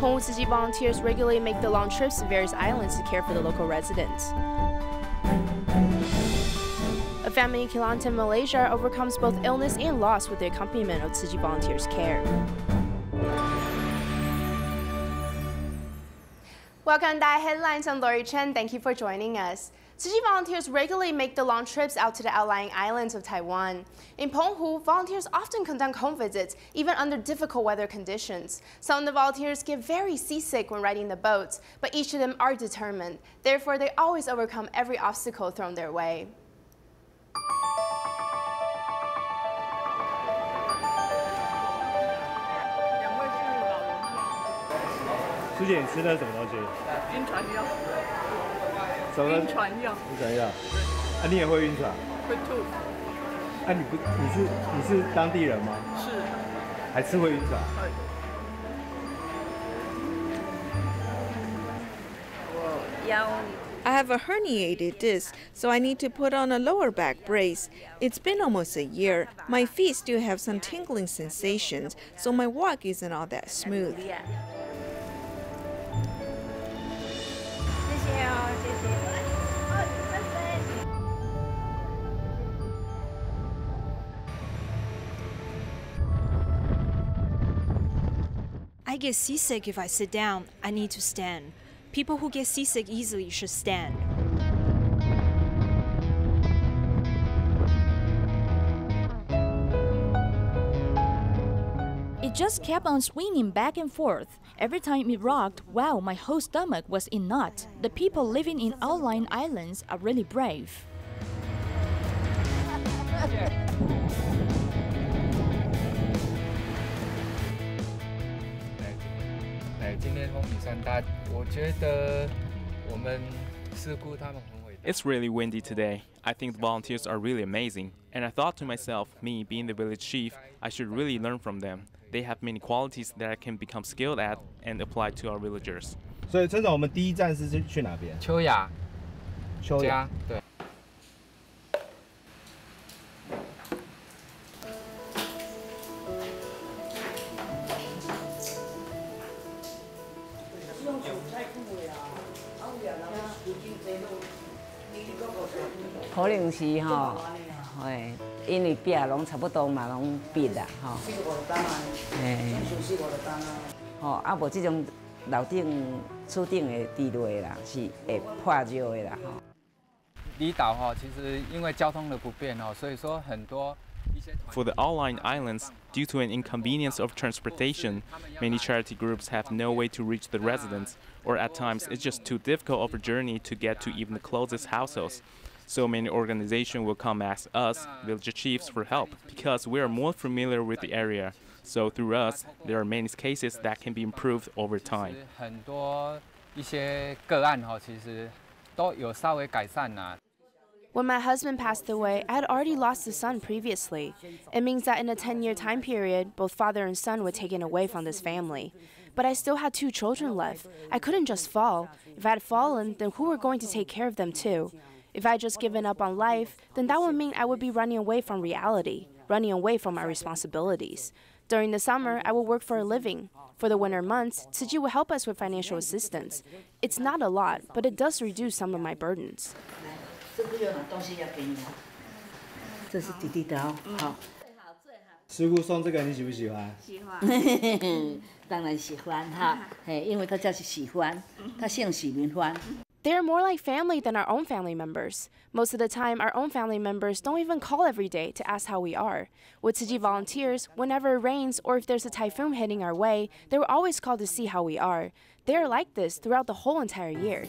Penghu Tzu Chi volunteers regularly make the long trips to various islands to care for the local residents. A family in Kelantan, Malaysia overcomes both illness and loss with the accompaniment of Tzu Chi volunteers' care. Welcome to DaAi Headlines. I'm Lori Chen. Thank you for joining us. Tzu Chi volunteers regularly make the long trips out to the outlying islands of Taiwan. In Penghu, volunteers often conduct home visits, even under difficult weather conditions. Some of the volunteers get very seasick when riding the boats, but each of them are determined. Therefore, they always overcome every obstacle thrown their way. 师姐，你吃的是什么东西？晕船药。什么？晕船药。晕船药。啊，你也会晕船？会吐。啊，你是当地人吗？是。还是会晕船？我腰。 I have a herniated disc, so I need to put on a lower back brace. It's been almost a year. My feet still have some tingling sensations, so my walk isn't all that smooth. I get seasick if I sit down. I need to stand. People who get seasick easily should stand. It just kept on swinging back and forth. Every time it rocked, wow, my whole stomach was in knots. The people living in outlying islands are really brave. It's really windy today. I think the volunteers are really amazing. And I thought to myself, me being the village chief, I should really learn from them. They have many qualities that I can become skilled at and apply to our villagers. 所以村长，我们第一站是去哪边？秋雅。秋雅，对。 可能是吼，嘿，因为壁拢差不多嘛，拢闭啦，吼。嘿，吼，啊无这种楼顶、厝顶的地落啦，是会破旧的啦，吼。离岛哈，其实因为交通的不便哦，所以说很多。 For the outlying islands, due to an inconvenience of transportation, many charity groups have no way to reach the residents, or at times it's just too difficult of a journey to get to even the closest households. So many organizations will come ask us, village chiefs, for help, because we are more familiar with the area. So through us, there are many cases that can be improved over time. 很多一些个案哈，其实都有稍微改善啦。 When my husband passed away, I had already lost a son previously. It means that in a 10-year time period, both father and son were taken away from this family. But I still had 2 children left. I couldn't just fall. If I had fallen, then who were going to take care of them too? If I had just given up on life, then that would mean I would be running away from reality, running away from my responsibilities. During the summer, I would work for a living. For the winter months, Tzu Chi will help us with financial assistance. It's not a lot, but it does reduce some of my burdens. 这是弟弟的哦，好。师傅送这个你喜不喜欢？喜欢，当然喜欢哈，嘿，因为他就是喜欢，他姓许名欢。 They are more like family than our own family members. Most of the time, our own family members don't even call every day to ask how we are. With Tzu Chi volunteers, whenever it rains or if there's a typhoon heading our way, they will always call to see how we are. They are like this throughout the whole entire year.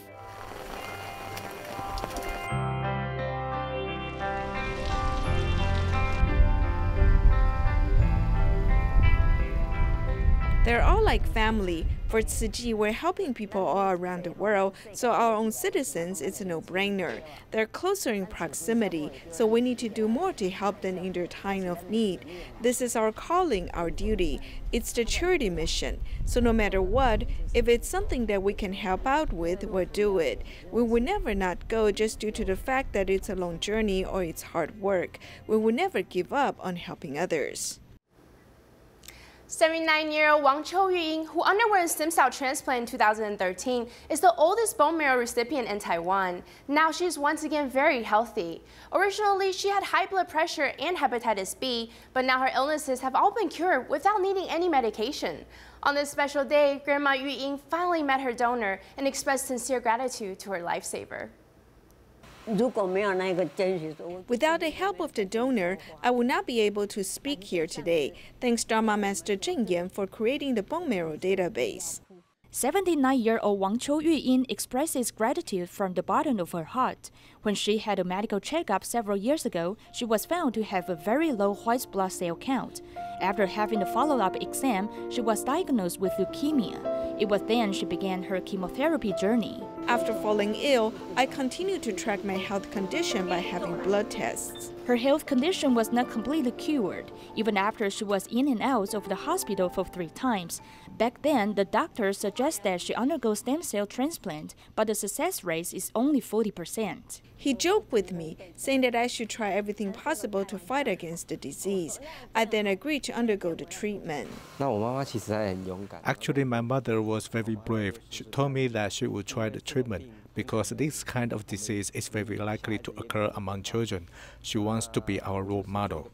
They're all like family. For Tzu Chi, we're helping people all around the world, so our own citizens, it's a no-brainer. They're closer in proximity, so we need to do more to help them in their time of need. This is our calling, our duty. It's the charity mission. So no matter what, if it's something that we can help out with, we'll do it. We will never not go just due to the fact that it's a long journey or it's hard work. We will never give up on helping others. 79-year-old Wang Châu Ying, who underwent stem cell transplant in 2013, is the oldest bone marrow recipient in Taiwan. Now she is once again very healthy. Originally, she had high blood pressure and hepatitis B, but now her illnesses have all been cured without needing any medication. On this special day, Grandma Yu Ying finally met her donor and expressed sincere gratitude to her lifesaver. Without the help of the donor, I would not be able to speak here today. Thanks Dharma Master Zheng Yan for creating the bone marrow database. 79-year-old Wang Châu Ying expresses gratitude from the bottom of her heart. When she had a medical checkup several years ago, she was found to have a very low white blood cell count. After having a follow-up exam, she was diagnosed with leukemia. It was then she began her chemotherapy journey. After falling ill, I continued to track my health condition by having blood tests. Her health condition was not completely cured, even after she was in and out of the hospital for 3 times. Back then, the doctors suggested that she undergo stem cell transplant, but the success rate is only 40%. He joked with me, saying that I should try everything possible to fight against the disease. I then agreed to undergo the treatment. Actually, my mother was very brave. She told me that she would try the treatment because this kind of disease is very likely to occur among children. She wants to be our role model.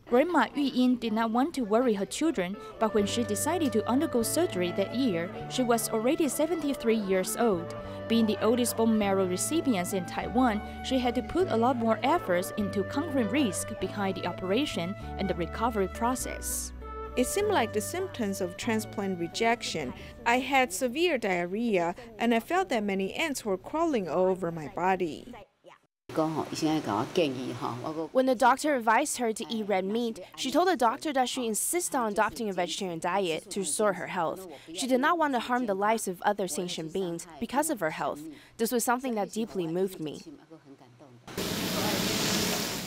Grandma Yu Ying did not want to worry her children, but when she decided to undergo surgery that year, she was already 73 years old. Being the oldest bone marrow recipient in Taiwan, she had to put a lot more efforts into conquering risk behind the operation and the recovery process. It seemed like the symptoms of transplant rejection. I had severe diarrhea, and I felt that many ants were crawling all over my body. When the doctor advised her to eat red meat, she told the doctor that she insisted on adopting a vegetarian diet to restore her health. She did not want to harm the lives of other sentient beings because of her health. This was something that deeply moved me.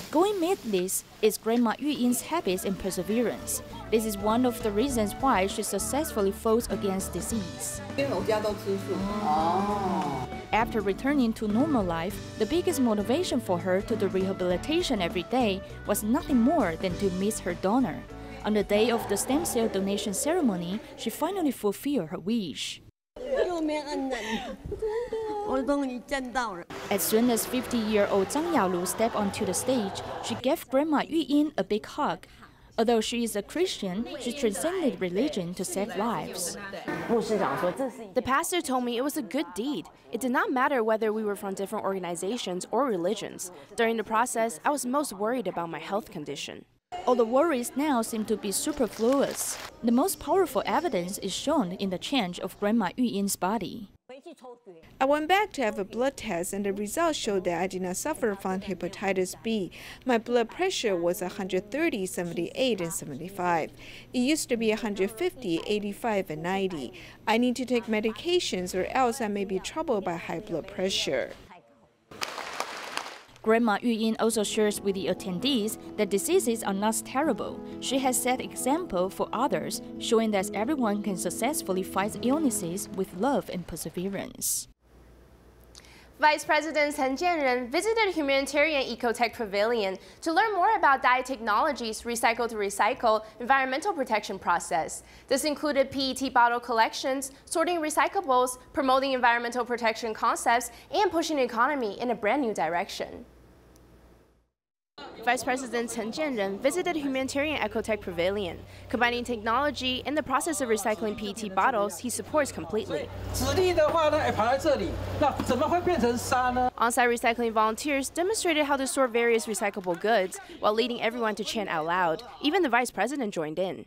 Going meatless is Grandma Yu Ying's habits and perseverance. This is one of the reasons why she successfully fought against disease. After returning to normal life, the biggest motivation for her to do rehabilitation every day was nothing more than to miss her donor. On the day of the stem cell donation ceremony, she finally fulfilled her wish. As soon as 50-year-old Zhang Yalu stepped onto the stage, she gave Grandma Yu Ying a big hug. Although she is a Christian, she transcended religion to save lives. The pastor told me it was a good deed. It did not matter whether we were from different organizations or religions. During the process, I was most worried about my health condition. All the worries now seem to be superfluous. The most powerful evidence is shown in the change of Grandma Yu Ying's body. I went back to have a blood test, and the results showed that I did not suffer from hepatitis B. My blood pressure was 130, 78, and 75. It used to be 150, 85, and 90. I need to take medications or else I may be troubled by high blood pressure. Grandma Yu Ying also shares with the attendees that diseases are not terrible. She has set example for others, showing that everyone can successfully fight illnesses with love and perseverance. Vice President Chen Jianren visited Humanitarian Ecotech Pavilion to learn more about DaAi Technologies' Recycle to Recycle environmental protection process. This included PET bottle collections, sorting recyclables, promoting environmental protection concepts, and pushing the economy in a brand new direction. Vice President Chen Jianren visited Humanitarian Ecotech Pavilion. Combining technology and the process of recycling PET bottles, he supports completely. On-site recycling volunteers demonstrated how to sort various recyclable goods while leading everyone to chant out loud. Even the Vice President joined in.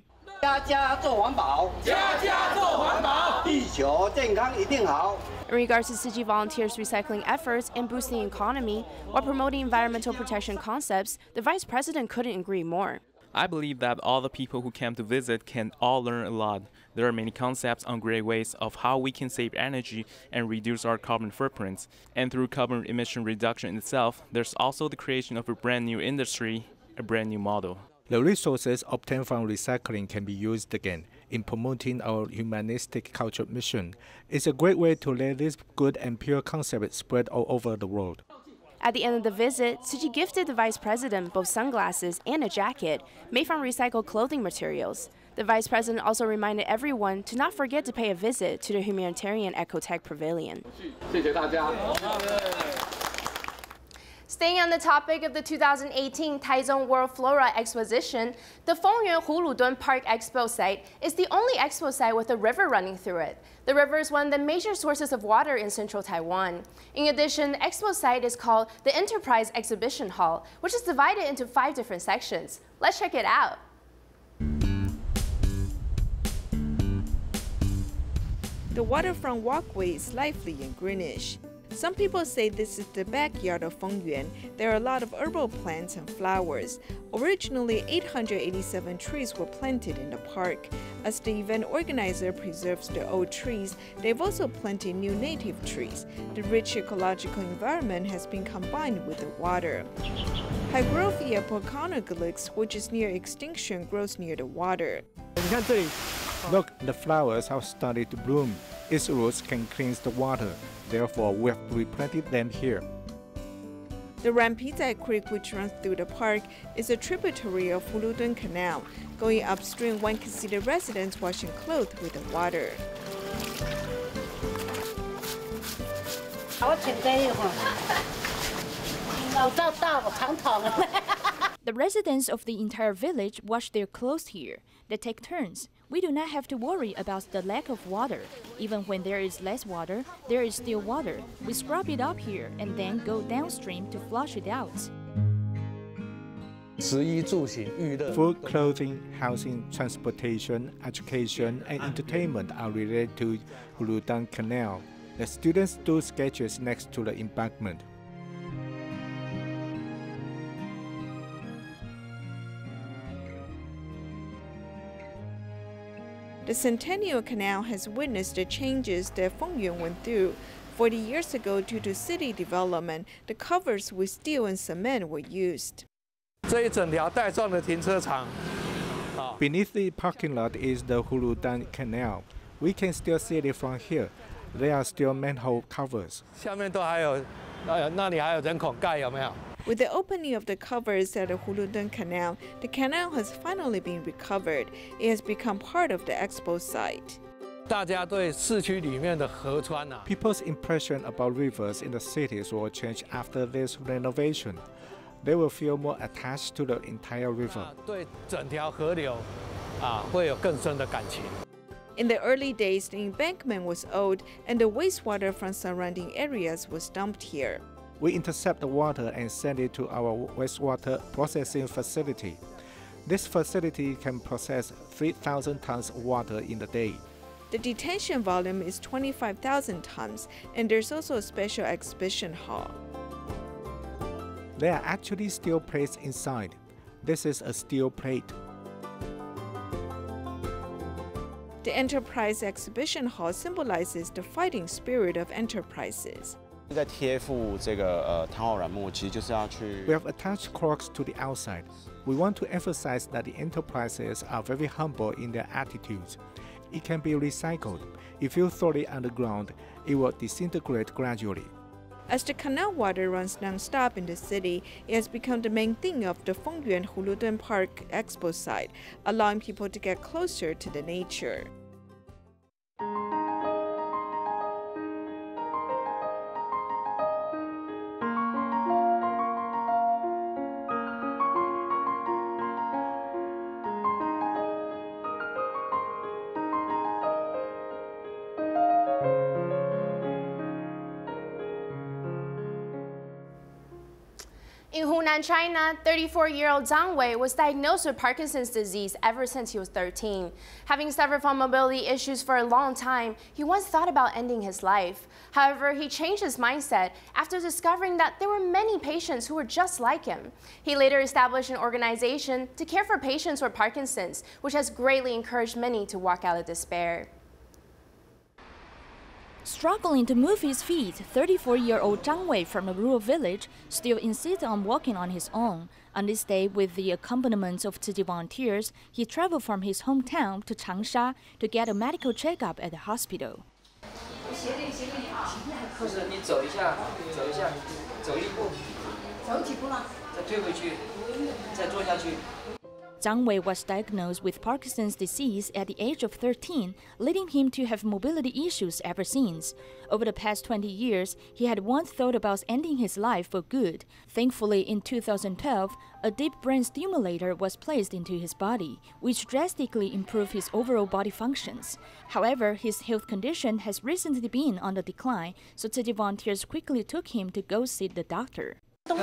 In regards to Tzu Chi volunteers' recycling efforts and boosting the economy while promoting environmental protection concepts, the Vice President couldn't agree more. I believe that all the people who came to visit can all learn a lot. There are many concepts on great ways of how we can save energy and reduce our carbon footprints. And through carbon emission reduction itself, there's also the creation of a brand new industry, a brand new model. The resources obtained from recycling can be used again in promoting our humanistic culture mission. It's a great way to let this good and pure concept spread all over the world. At the end of the visit, Tzu Chi gifted the Vice President both sunglasses and a jacket made from recycled clothing materials. The vice president also reminded everyone to not forget to pay a visit to the humanitarian Ecotech Pavilion. Staying on the topic of the 2018 Taichung World Flora Exposition, the Fengyuan Huludun Park Expo site is the only expo site with a river running through it. The river is one of the major sources of water in central Taiwan. In addition, the expo site is called the Enterprise Exhibition Hall, which is divided into 5 different sections. Let's check it out. The waterfront walkway is lively and greenish. Some people say this is the backyard of Fengyuan. There are a lot of herbal plants and flowers. Originally, 887 trees were planted in the park. As the event organizer preserves the old trees, they've also planted new native trees. The rich ecological environment has been combined with the water. Hygrophia porconogalix, which is near extinction, grows near the water. Look, the flowers have started to bloom. Its roots can cleanse the water. Therefore, we have replanted them here. The Rampizai Creek, which runs through the park, is a tributary of Huludun Canal. Going upstream, one can see the residents washing clothes with the water. The residents of the entire village wash their clothes here. They take turns. We do not have to worry about the lack of water. Even when there is less water, there is still water. We scrub it up here and then go downstream to flush it out. Food, clothing, housing, transportation, education, and entertainment are related to Huludun Canal. The students do sketches next to the embankment. The Centennial Canal has witnessed the changes that Fengyuan went through. 40 years ago, due to city development, the covers with steel and cement were used. Beneath the parking lot is the Huludun Canal. We can still see it from here. There are still manhole covers. With the opening of the covers at the Huludun Canal, the canal has finally been recovered. It has become part of the expo site. People's impression about rivers in the cities will change after this renovation. They will feel more attached to the entire river. In the early days, the embankment was old and the wastewater from surrounding areas was dumped here. We intercept the water and send it to our wastewater processing facility. This facility can process 3,000 tons of water in a day. The detention volume is 25,000 tons, and there's also a special exhibition hall. There are actually steel plates inside. This is a steel plate. The Enterprise Exhibition Hall symbolizes the fighting spirit of enterprises. We have attached clocks to the outside. We want to emphasize that the enterprises are very humble in their attitudes. It can be recycled. If you throw it underground, it will disintegrate gradually. As the canal water runs non-stop in the city, it has become the main thing of the Fengyuan Huludun Park Expo site, allowing people to get closer to the nature. In Hunan, China, 34-year-old Zhang Wei was diagnosed with Parkinson's disease ever since he was 13. Having suffered from mobility issues for a long time, he once thought about ending his life. However, he changed his mindset after discovering that there were many patients who were just like him. He later established an organization to care for patients with Parkinson's, which has greatly encouraged many to walk out of despair. Struggling to move his feet, 34-year-old Zhang Wei from a rural village still insists on walking on his own. On this day, with the accompaniment of Tzu Chi volunteers, he traveled from his hometown to Changsha to get a medical checkup at the hospital. Zhang Wei was diagnosed with Parkinson's disease at the age of 13, leading him to have mobility issues ever since. Over the past 20 years, he had once thought about ending his life for good. Thankfully, in 2012, a deep brain stimulator was placed into his body, which drastically improved his overall body functions. However, his health condition has recently been on the decline, so Tzu Chi volunteers quickly took him to go see the doctor. In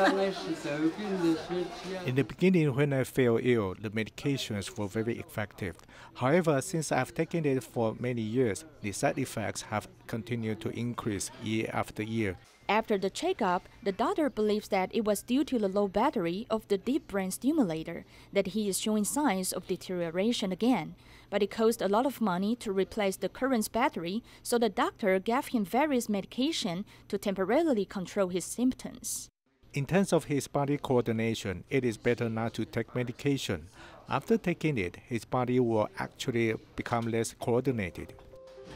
the beginning, when I fell ill, the medications were very effective. However, since I've taken it for many years, the side effects have continued to increase year after year. After the checkup, the doctor believes that it was due to the low battery of the deep brain stimulator that he is showing signs of deterioration again. But it cost a lot of money to replace the current battery, so the doctor gave him various medication to temporarily control his symptoms. In terms of his body coordination, it is better not to take medication. After taking it, his body will actually become less coordinated.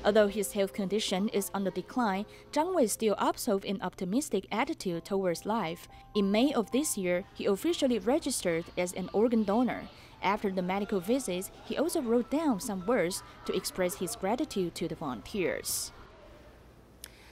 Although his health condition is on the decline, Zhang Wei still upholds an optimistic attitude towards life. In May of this year, he officially registered as an organ donor. After the medical visits, he also wrote down some words to express his gratitude to the volunteers.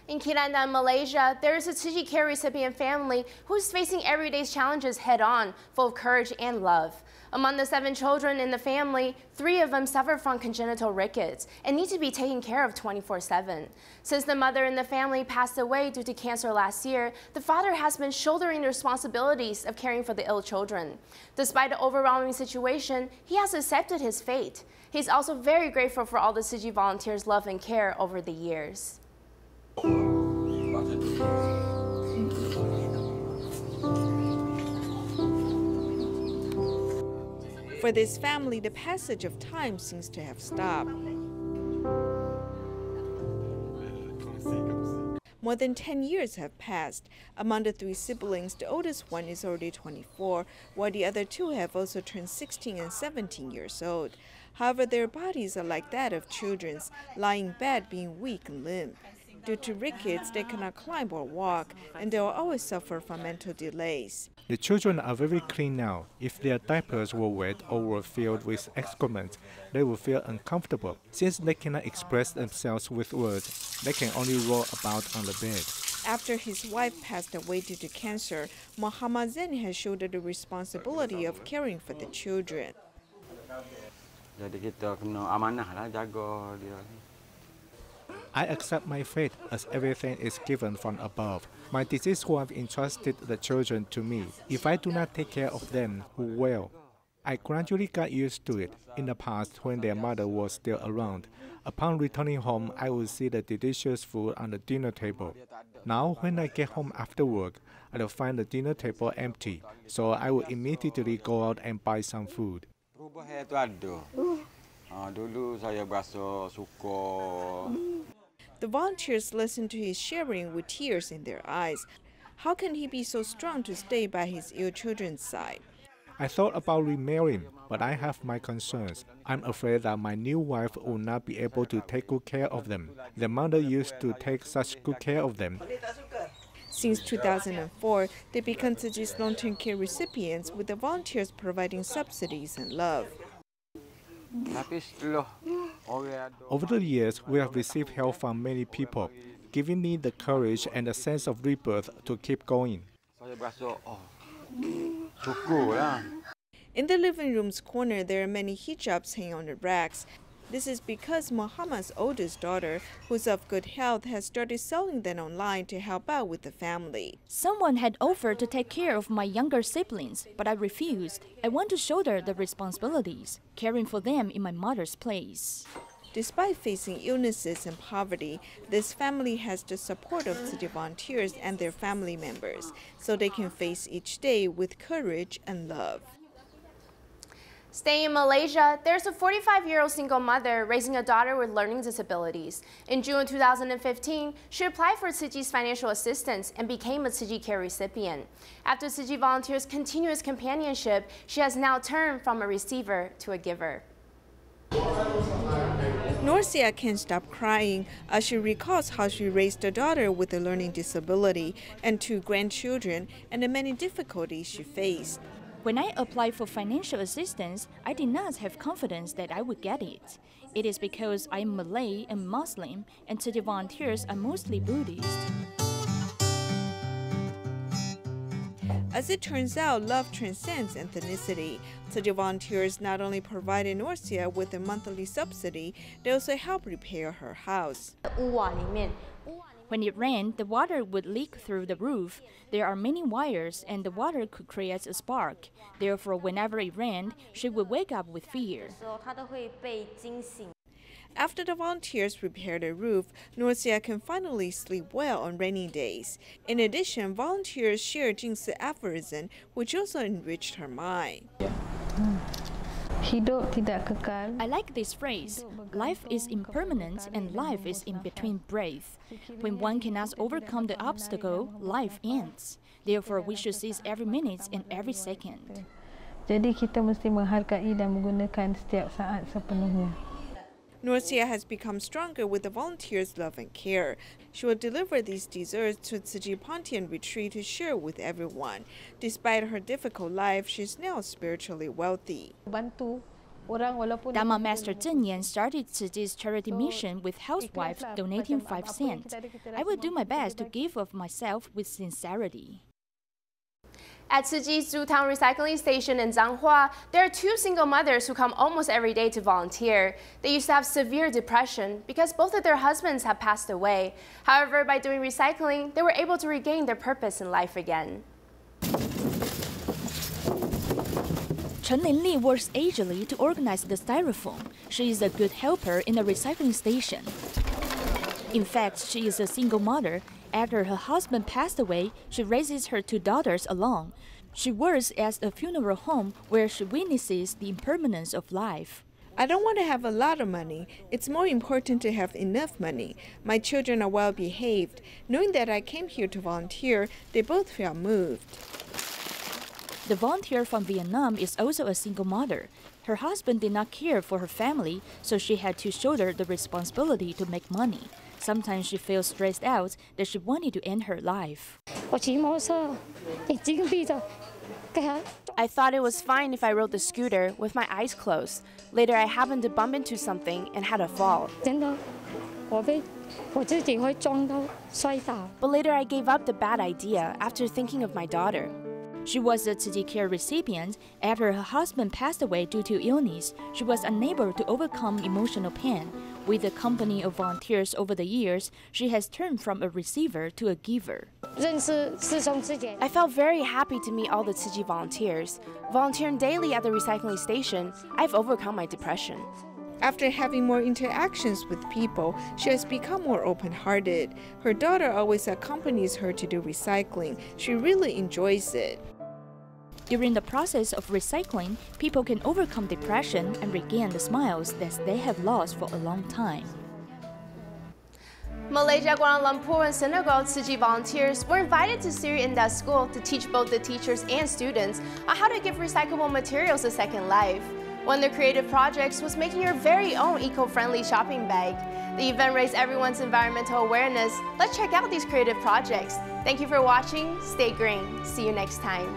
In Kelantan, Malaysia, there is a Tzu Chi care recipient family who's facing everyday's challenges head-on, full of courage and love. Among the 7 children in the family, 3 of them suffer from congenital rickets and need to be taken care of 24/7. Since the mother in the family passed away due to cancer last year, the father has been shouldering the responsibilities of caring for the ill children. Despite the overwhelming situation, he has accepted his fate. He's also very grateful for all the Tzu Chi volunteers' love and care over the years. For this family, the passage of time seems to have stopped. More than 10 years have passed. Among the 3 siblings, the oldest one is already 24, while the other 2 have also turned 16 and 17 years old. However, their bodies are like that of children's, lying in bed being weak and limp. Due to rickets, they cannot climb or walk, and they will always suffer from mental delays. The children are very clean now. If their diapers were wet or were filled with excrement, they would feel uncomfortable. Since they cannot express themselves with words, they can only roll about on the bed. After his wife passed away due to cancer, Muhammad Zain has shouldered the responsibility of caring for the children. I accept my fate as everything is given from above. My deceased wife entrusted the children to me. If I do not take care of them, who will? I gradually got used to it. In the past, when their mother was still around, upon returning home, I would see the delicious food on the dinner table. Now, when I get home after work, I will find the dinner table empty, so I will immediately go out and buy some food. The volunteers listen to his sharing with tears in their eyes. How can he be so strong to stay by his ill children's side? I thought about remarrying, but I have my concerns. I'm afraid that my new wife will not be able to take good care of them. Their mother used to take such good care of them. Since 2004, they become Tzu Chi's long-term care recipients, with the volunteers providing subsidies and love. Over the years, we have received help from many people, giving me the courage and a sense of rebirth to keep going. In the living room's corner, there are many hijabs hanging on the racks. This is because Muhammad's oldest daughter, who's of good health, has started selling them online to help out with the family. Someone had offered to take care of my younger siblings, but I refused. I want to shoulder the responsibilities, caring for them in my mother's place. Despite facing illnesses and poverty, this family has the support of Tzu Chi volunteers and their family members, so they can face each day with courage and love. Staying in Malaysia, there's a 45-year-old single mother raising a daughter with learning disabilities. In June 2015, she applied for Tzu Chi's financial assistance and became a Tzu Chi care recipient. After Tzu Chi volunteers' continuous companionship, she has now turned from a receiver to a giver. Nosia can't stop crying as she recalls how she raised a daughter with a learning disability and 2 grandchildren and the many difficulties she faced. When I applied for financial assistance, I did not have confidence that I would get it. It is because I am Malay and Muslim, and Tzu Chi volunteers are mostly Buddhist. As it turns out, love transcends ethnicity. Tzu Chi volunteers not only provided Norcia with a monthly subsidy, they also help repair her house. When it rained, the water would leak through the roof. There are many wires, and the water could create a spark. Therefore, whenever it rained, she would wake up with fear. After the volunteers repair the roof, Norcia can finally sleep well on rainy days. In addition, volunteers share Jingsi aphorism, which also enriched her mind. I like this phrase. Life is impermanent and life is in between breath. When one cannot overcome the obstacle, life ends. Therefore, we should seize every minute and every second. Jadi kita mesti menghargai dan menggunakan setiap saat sepenuhnya. Norcia has become stronger with the volunteers' love and care. She will deliver these desserts to Tzu Chi Pontian retreat to share with everyone. Despite her difficult life, she's now spiritually wealthy. Dharma Master Zhen Yan started Tzu Chi's charity mission with housewives donating 5 cents. I will do my best to give of myself with sincerity. At Tzu Chi's Zutang Recycling Station in Zhanghua, there are 2 single mothers who come almost every day to volunteer. They used to have severe depression because both of their husbands have passed away. However, by doing recycling, they were able to regain their purpose in life again. Chen Linli works agilely to organize the styrofoam. She is a good helper in the recycling station. In fact, she is a single mother. After her husband passed away, she raises her 2 daughters alone. She works at a funeral home where she witnesses the impermanence of life. I don't want to have a lot of money. It's more important to have enough money. My children are well behaved. Knowing that I came here to volunteer, they both felt moved. The volunteer from Vietnam is also a single mother. Her husband did not care for her family, so she had to shoulder the responsibility to make money. Sometimes she feels stressed out that she wanted to end her life. I thought it was fine if I rode the scooter with my eyes closed. Later, I happened to bump into something and had a fall. But later, I gave up the bad idea after thinking of my daughter. She was a Tzu Chi care recipient. After her husband passed away due to illness, she was unable to overcome emotional pain. With the company of volunteers over the years, she has turned from a receiver to a giver. I felt very happy to meet all the Tzu Chi volunteers. Volunteering daily at the recycling station, I've overcome my depression. After having more interactions with people, she has become more open-hearted. Her daughter always accompanies her to do recycling. She really enjoys it. During the process of recycling, people can overcome depression and regain the smiles that they have lost for a long time. Malaysia, Kuala Lumpur, and Senegal Tzu Chi volunteers were invited to Sri Indah School to teach both the teachers and students on how to give recyclable materials a second life. One of their creative projects was making your very own eco-friendly shopping bag. The event raised everyone's environmental awareness. Let's check out these creative projects. Thank you for watching. Stay green. See you next time.